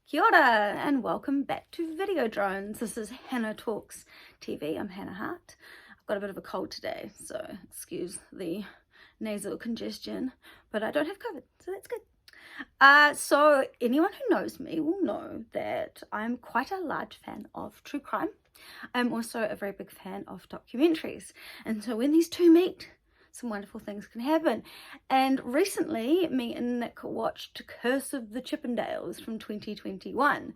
Kia ora and welcome back to Video Drones. This is Hannah Talks TV. I'm Hannah Hart. I've got a bit of a cold today, so excuse the nasal congestion, but I don't have COVID, so that's good. So anyone who knows me will know that I'm quite a large fan of true crime. I'm also a very big fan of documentaries, and so when these two meet, some wonderful things can happen. And recently me and Nick watched Curse of the Chippendales from 2021,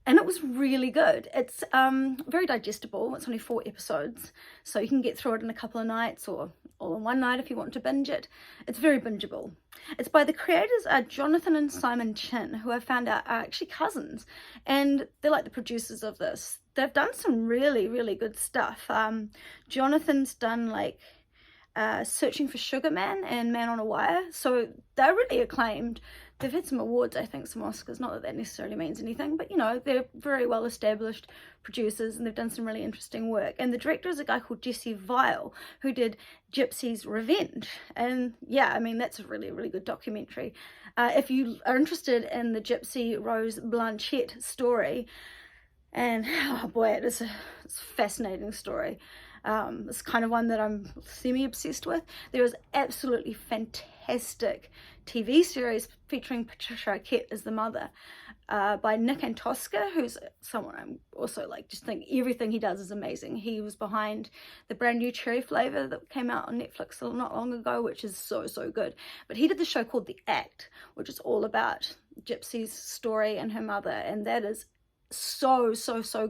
and it was really good. It's very digestible. It's only 4 episodes, so you can get through it in a couple of nights or all in one night if you want to binge it. It's very bingeable. It's by the creators Jonathan and Simon Chinn, who I found out are actually cousins, and they're like the producers of this. They've done some really, really good stuff. Jonathan's done like Searching for Sugar Man and Man on a Wire, so they're really acclaimed. They've had some awards, I think, some Oscars, not that that necessarily means anything, but you know, they're very well established producers and they've done some really interesting work. And the director is a guy called Jesse Vile, who did Gypsy's Revenge, and yeah, I mean, that's a really, really good documentary. If you are interested in the Gypsy Rose Blanchette story, and oh boy, it's a fascinating story. It's kind of one that I'm semi-obsessed with. There is absolutely fantastic TV series featuring Patricia Arquette as the mother, by Nick Antosca, who's someone I'm also like, just think everything he does is amazing. He was behind the brand new cherry flavor that came out on Netflix not long ago, which is so good. But he did the show called The Act, which is all about Gypsy's story and her mother, and that is so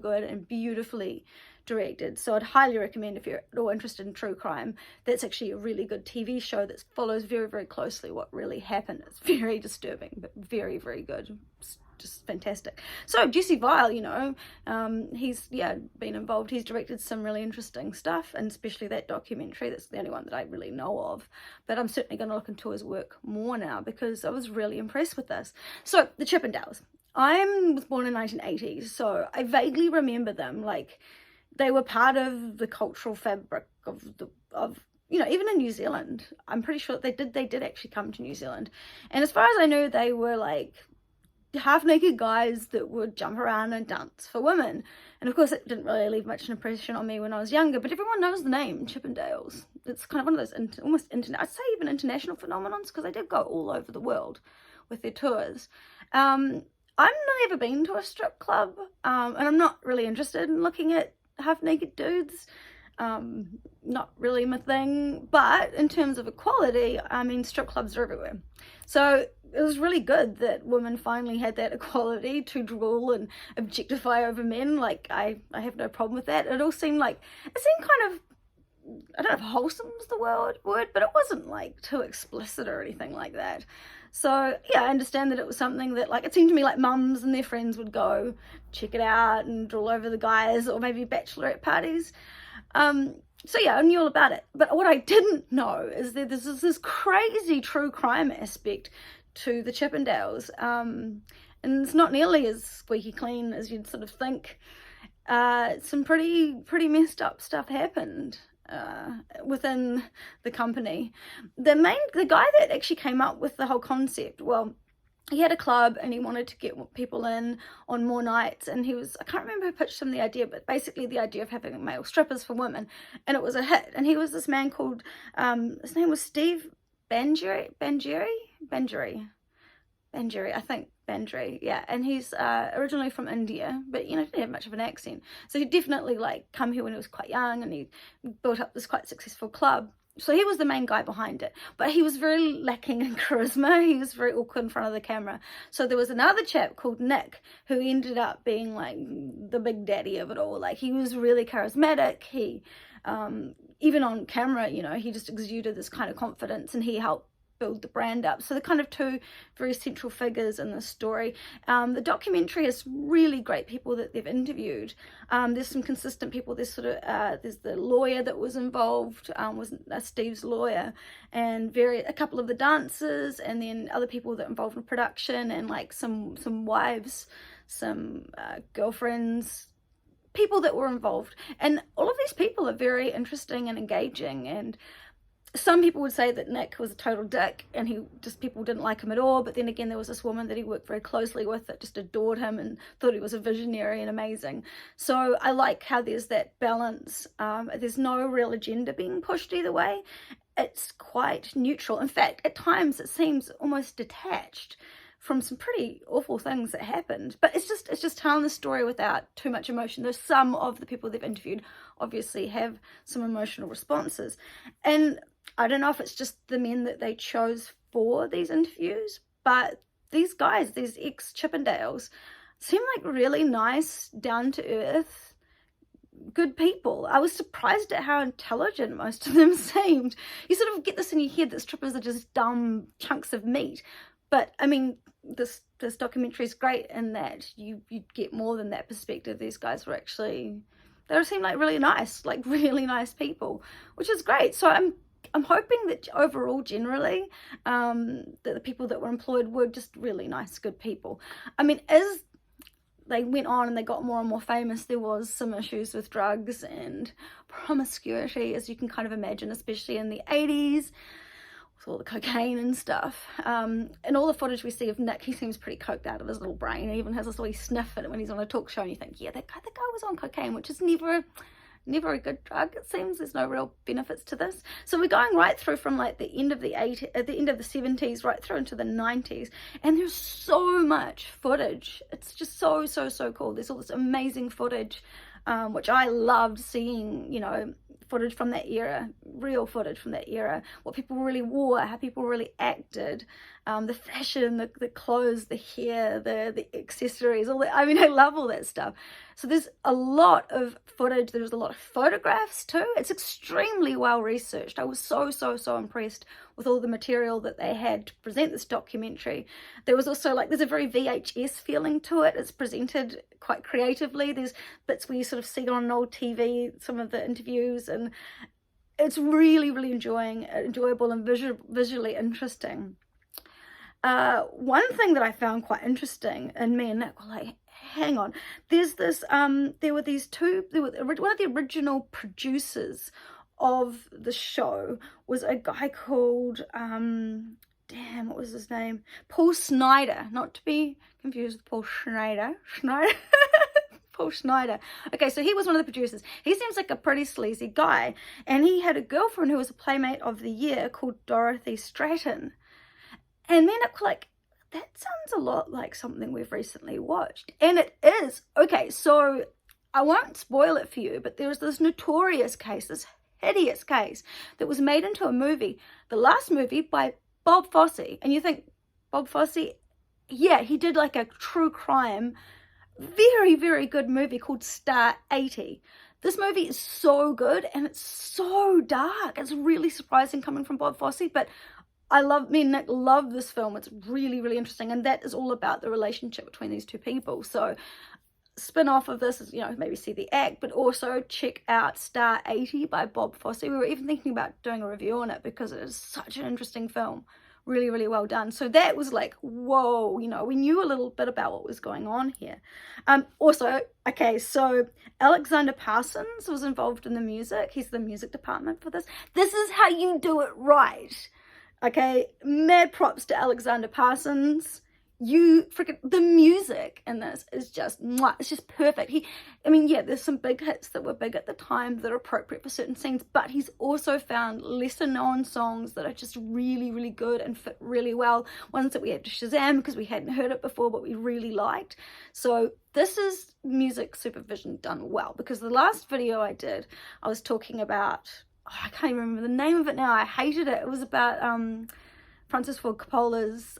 good and beautifully directed. So I'd highly recommend, if you're at all interested in true crime, that's actually a really good TV show that follows very closely what really happened. It's very disturbing, but very good. It's just fantastic. So Jesse Vile, you know, he's been involved. He's directed some really interesting stuff, and especially that documentary. That's the only one that I really know of, but I'm certainly going to look into his work more now because I was really impressed with this. So the Chippendales. I was born in 1980, so I vaguely remember them. Like, they were part of the cultural fabric of you know, even in New Zealand. I'm pretty sure they did actually come to New Zealand, and as far as I know, they were like half-naked guys that would jump around and dance for women. And of course it didn't really leave much an impression on me when I was younger, but everyone knows the name Chippendales. It's kind of one of those almost I'd say even international phenomenons, because they did go all over the world with their tours. I've never been to a strip club, and I'm not really interested in looking at half-naked dudes. Not really my thing, but in terms of equality, I mean, strip clubs are everywhere. So it was really good that women finally had that equality to drool and objectify over men. Like, I have no problem with that. It seemed kind of, I don't know if wholesome was the word, but it wasn't like too explicit or anything like that. So yeah, I understand that it was something that, like, it seemed to me like mums and their friends would go check it out and drool over the guys, or maybe bachelorette parties. So yeah, I knew all about it. But what I didn't know is that there's this crazy true crime aspect to the Chippendales. And it's not nearly as squeaky clean as you'd sort of think. Some pretty messed up stuff happened within the company. The guy that actually came up with the whole concept, well, he had a club and he wanted to get people in on more nights, and I can't remember who pitched him the idea, but basically the idea of having male strippers for women, and it was a hit. And he was this man called, his name was Steve Bangery, I think, Bandri, yeah, and he's originally from India, but you know, didn't have much of an accent. So he definitely like come here when he was quite young, and he built up this quite successful club. So he was the main guy behind it, but he was very lacking in charisma. He was very awkward in front of the camera. So there was another chap called Nick, who ended up being like the big daddy of it all. Like, he was really charismatic. He even on camera, you know, he just exuded this kind of confidence, and he helped build the brand up. So the kind of two very central figures in the story. The documentary has really great people that they've interviewed. There's some consistent people. There's there's the lawyer that was involved, was Steve's lawyer, and a couple of the dancers, and then other people that involved in production, and like some wives, some girlfriends, people that were involved. And all of these people are very interesting and engaging, and some people would say that Nick was a total dick and people didn't like him at all, but then again there was this woman that he worked very closely with that just adored him and thought he was a visionary and amazing. So I like how there's that balance. There's no real agenda being pushed either way. It's quite neutral. In fact, at times it seems almost detached from some pretty awful things that happened, but it's just telling the story without too much emotion. There's some of the people they've interviewed obviously have some emotional responses, and I don't know if it's just the men that they chose for these interviews, but these guys, these ex-Chippendales, seem like really nice, down-to-earth, good people. I was surprised at how intelligent most of them seemed. You sort of get this in your head that strippers are just dumb chunks of meat, but I mean, this documentary is great in that you get more than that perspective. These guys were actually, they seemed like really nice people, which is great. So I'm hoping that overall, generally, that the people that were employed were just really nice, good people. I mean, as they went on and they got more and more famous, there was some issues with drugs and promiscuity, as you can kind of imagine, especially in the 80s, with all the cocaine and stuff. And all the footage we see of Nick, he seems pretty coked out of his little brain. He even has this wee sniff in it when he's on a talk show, and you think, yeah, that guy was on cocaine, which is never a good drug, it seems. There's no real benefits to this. So we're going right through from like the end of the 70s right through into the 90s, and there's so much footage. It's just so cool. There's all this amazing footage, which I loved seeing, you know, footage from that era, real footage from that era, what people really wore, how people really acted, the fashion, the clothes, the hair, the accessories, all that. I mean, I love all that stuff. So there's a lot of footage. There's a lot of photographs too. It's extremely well researched. I was so impressed with all the material that they had to present this documentary. There was also there's a very VHS feeling to it. It's presented quite creatively. There's bits where you sort of see it on an old TV, some of the interviews, and it's really enjoyable and visually interesting. One thing that I found quite interesting, and me and Nick were like, hang on, there's this, one of the original producers of the show was a guy called, what was his name? Paul Snider, not to be confused with Paul Schneider. Paul Schneider. Okay, so he was one of the producers. He seems like a pretty sleazy guy, and he had a girlfriend who was a Playmate of the Year called Dorothy Stratton. And then it's like, that sounds a lot like something we've recently watched. And it is. Okay, so I won't spoil it for you, but there was this notorious case, this hideous case, that was made into a movie, the last movie by Bob Fosse. And you think, Bob Fosse? Yeah, he did like a true crime, very good movie called Star 80. This movie is so good and it's so dark. It's really surprising coming from Bob Fosse, but me and Nick love this film. It's really interesting, and that is all about the relationship between these two people. So spin-off of this is, you know, maybe see The Act, but also check out Star 80 by Bob Fosse. We were even thinking about doing a review on it because it is such an interesting film. Really well done. So that was like, whoa, you know, we knew a little bit about what was going on here. Also, okay, so Alexander Parsons was involved in the music. He's the music department for this. This is how you do it right. Okay, mad props to Alexander Parsons. The music in this is just, it's just perfect. There's some big hits that were big at the time that are appropriate for certain scenes, but he's also found lesser known songs that are just really good and fit really well. Ones that we had to Shazam because we hadn't heard it before, but we really liked. So this is music supervision done well, because the last video I did, I was talking about, I can't even remember the name of it now. I hated it. It was about Francis Ford Coppola's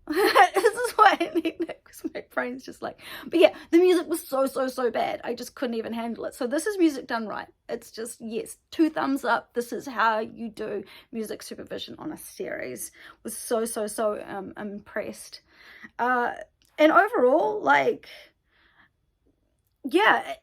this is why I need it, because my brain's just like, but yeah, the music was so bad. I just couldn't even handle it. So this is music done right. It's just, yes, 2 thumbs up. This is how you do music supervision on a series. Was so impressed. And overall, like, yeah,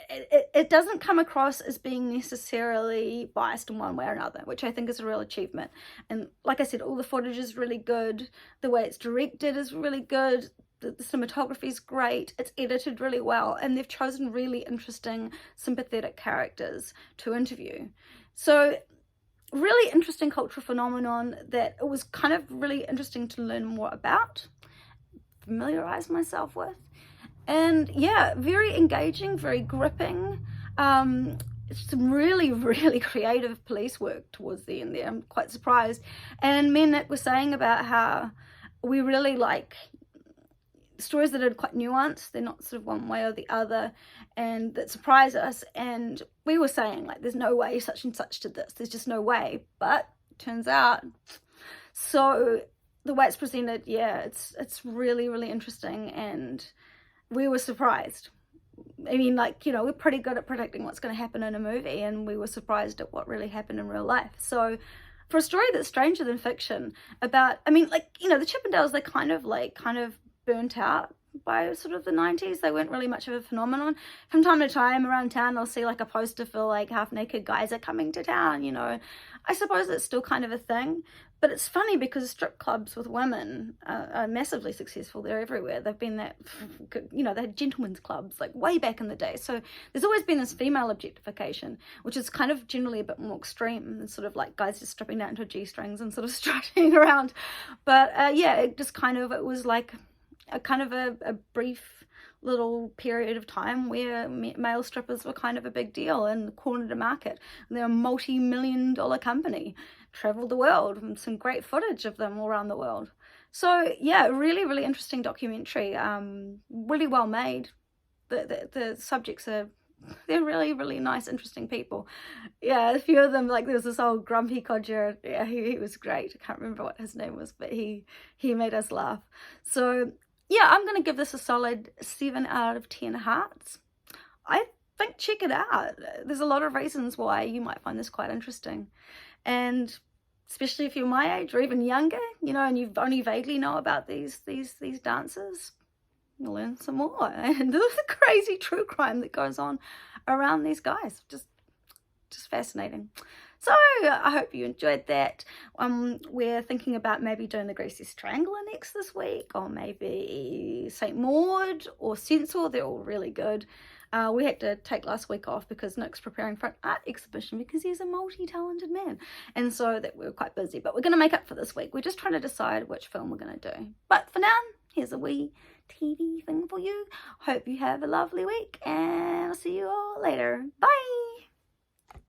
it doesn't come across as being necessarily biased in one way or another, which I think is a real achievement. And like I said, all the footage is really good. The way it's directed is really good. The cinematography is great. It's edited really well. And they've chosen really interesting, sympathetic characters to interview. So really interesting cultural phenomenon that it was kind of really interesting to learn more about, familiarize myself with. And yeah, very engaging, very gripping. Some really, really creative police work towards the end there. I'm quite surprised. And me and Nick were saying about how we really like stories that are quite nuanced. They're not sort of one way or the other, and that surprise us. And we were saying, like, there's no way such and such did this. There's just no way. But turns out, so the way it's presented, yeah, it's really, really interesting, and we were surprised. I mean, like, you know, we're pretty good at predicting what's going to happen in a movie, and we were surprised at what really happened in real life. So for a story that's stranger than fiction about, I mean, like, you know, the Chippendales, they kind of burnt out by sort of the 90s. They weren't really much of a phenomenon. From time to time around town, I'll see like a poster for like half naked guys are coming to town, you know. I suppose it's still kind of a thing, but it's funny because strip clubs with women are massively successful. They're everywhere. They've been that, you know, they had gentlemen's clubs like way back in the day. So there's always been this female objectification, which is kind of generally a bit more extreme than sort of like guys just stripping down to G-strings and sort of strutting around. But yeah, it just kind of, it was like a kind of a brief little period of time where male strippers were kind of a big deal and cornered a market. And they're a multi-million-dollar company, traveled the world, and some great footage of them all around the world. So yeah, really, really interesting documentary, really well made. The subjects are, they're really, really nice, interesting people. Yeah, a few of them, like there was this old grumpy codger, yeah, he was great. I can't remember what his name was, but he made us laugh. So yeah, I'm going to give this a solid 7 out of 10 hearts. I think check it out. There's a lot of reasons why you might find this quite interesting. And especially if you're my age or even younger, you know, and you only vaguely know about these dances, you'll learn some more. And the crazy true crime that goes on around these guys. Just fascinating. So I hope you enjoyed that. We're thinking about maybe doing the Greasy Strangler next this week, or maybe St. Maud or Censor. They're all really good. We had to take last week off because Nick's preparing for an art exhibition because he's a multi-talented man. And so that we're quite busy, but we're going to make up for this week. We're just trying to decide which film we're going to do. But for now, here's a wee TV thing for you. Hope you have a lovely week, and I'll see you all later. Bye!